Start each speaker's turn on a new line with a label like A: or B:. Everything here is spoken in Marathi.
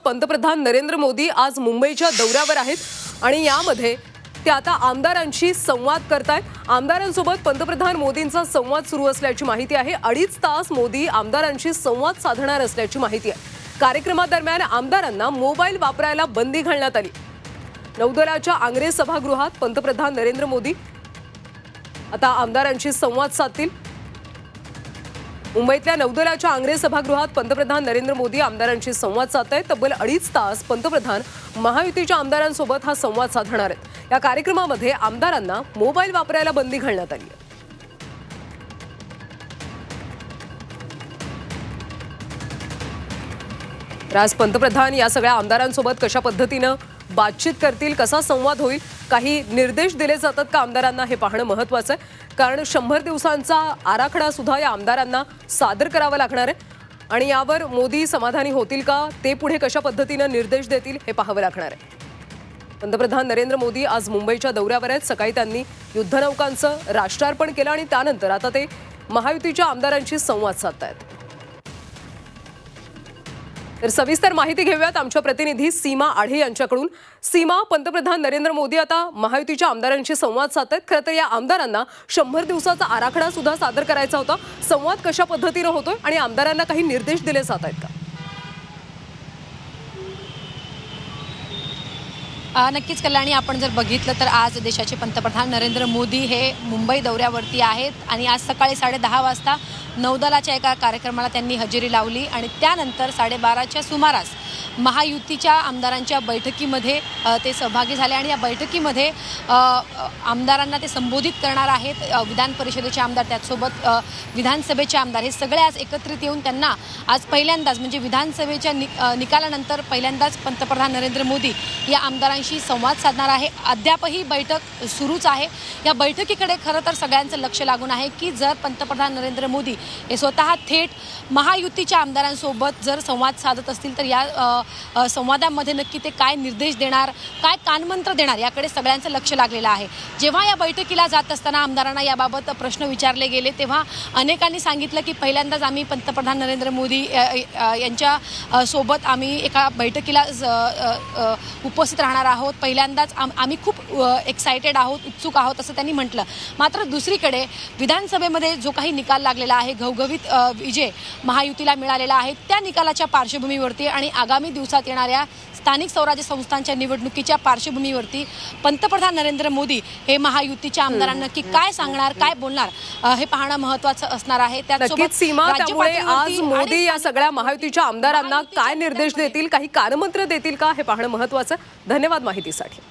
A: पंतप्रधान नरेंद्र मोदी आज मुंबईच्या दौऱ्यावर आहेत आणि यामध्ये ते आता आमदारांशी संवाद करतायत। आमदारांसोबत पंतप्रधान मोदींचा संवाद सुरू असल्याची माहिती आहे। 2.5 तास मोदी आमदारांशी संवाद साधणार असल्याची माहिती आहे। कार्यक्रमादरम्यान आमदारांना मोबाईल वापरायला बंदी घालण्यात आली। नौदलाच्या आंग्रे सभागृहात पंतप्रधान नरेंद्र मोदी आता आमदारांशी संवाद साधतील। मुंबईतल्या नौदलाच्या आंग्रे सभागृहात पंतप्रधान नरेंद्र मोदी आमदारांशी संवाद साधतायत। तब्बल 2.5 तास पंतप्रधान महायुतीच्या आमदारांसोबत हा संवाद साधणार आहेत। या कार्यक्रमामध्ये आमदारांना मोबाईल वापरायला बंदी घालण्यात आली आहे। आज पंतप्रधान या सगळ्या आमदारांसोबत कशा पद्धतीने बातचीत करतील, कसा संवाद होईल, काही निर्देश दिले जातात का आमदारांना हे पाहणं महत्त्वाचं आहे। कारण 100 दिवसांचा आराखडा सुद्धा या आमदारांना सादर करावा लागणार आहे आणि यावर मोदी समाधानी होतील का, ते पुढे कशा पद्धतीने निर्देश देतील हे पाहावं लागणार आहे। पंतप्रधान नरेंद्र मोदी आज मुंबईच्या दौऱ्यावर आहेत। सकाळी त्यांनी युद्धनौकांचं राष्ट्रार्पण केलं आणि त्यानंतर आता ते महायुतीच्या आमदारांशी संवाद साधतायत। तर सविस्तर माहिती घेऊयात आमच्या प्रतिनिधी सीमा आढे यांच्याकडून। सीमा, पंतप्रधान नरेंद्र मोदी आता महायुतीच्या आमदारांशी संवाद साधतायत। खरं तर या आमदारांना 100 दिवसाचा आराखडा सुद्धा सादर करायचा होता। संवाद कशा पद्धतीने होतोय आणि आमदारांना काही निर्देश दिले जात आहेत का?
B: नक्कीच कल्याणी, आपण जर बघितलं तर आज देशाचे पंतप्रधान नरेंद्र मोदी हे मुंबई दौऱ्यावरती आहेत आणि आज सकाळी 10:30 वाजता नौदलाच्या एका कार्यक्रमाला त्यांनी हजेरी लावली आणि त्यानंतर 12:30च्या सुमारास महायुतीच्या आमदारांच्या बैठकीमध्ये ते सहभागी झाले आणि या बैठकीमध्ये आमदारांना ते संबोधित करणार आहेत। विधान परिषदेचे आमदार, त्याचसोबत विधानसभेचे आमदार, हे सगळे आज एकत्रित येऊन त्यांना आज पहिल्यांदाच म्हणजे विधानसभेच्या निकालानंतर पहिल्यांदाच पंतप्रधान नरेंद्र मोदी या आमदारांशी संवाद साधणार आहे। अद्यापही बैठक सुरूच आहे। या बैठकीकडे खरं तर सगळ्यांचं लक्ष लागून आहे की जर पंतप्रधान नरेंद्र मोदी हे स्वतः थेट महायुतीच्या आमदारांसोबत जर संवाद साधत असतील तर या संवादामध्ये नक्की ते काय निर्देश देणार, काय कानमंत्र देणार, याकडे सगळ्यांचं लक्ष लागलेलं आहे। जेव्हा या बैठकीला जात असताना आमदारांना याबाबत प्रश्न विचारले गेले तेव्हा अनेकांनी सांगितलं की पहिल्यांदाच आम्ही पंतप्रधान नरेंद्र मोदी यांच्या सोबत आम्ही एका बैठकीला उपस्थित राहणार आहोत। पहिल्यांदाच आम्ही खूप एक्साइटेड आहोत, उत्सुक आहोत असं त्यांनी म्हटलं। मात्र दुसरीकडे विधानसभेमध्ये जो काही निकाल लागलेला आहे, घवघवीत विजय महायुतीला मिळालेला आहे, त्या निकालाच्या पार्श्वभूमीवरती आणि आगामी दिवसात येणाऱ्या स्थानिक स्वराज्य संस्थांच्या निवडणुकीच्या पार्श्वभूमीवरती पंतप्रधान नरेंद्र मोदी हे महायुतीच्या आमदारांना नक्की काय सांगणार, काय बोलणार हे पाहणं महत्त्वाचं असणार आहे।
A: त्यासोबत सीमा, त्यामुळे आज मोदी या सगळ्या महायुतीच्या आमदारांना काय निर्देश देतील, काही कानमंत्र देतील का, हे पाहणं महत्त्वाचं। धन्यवाद माहितीसाठी।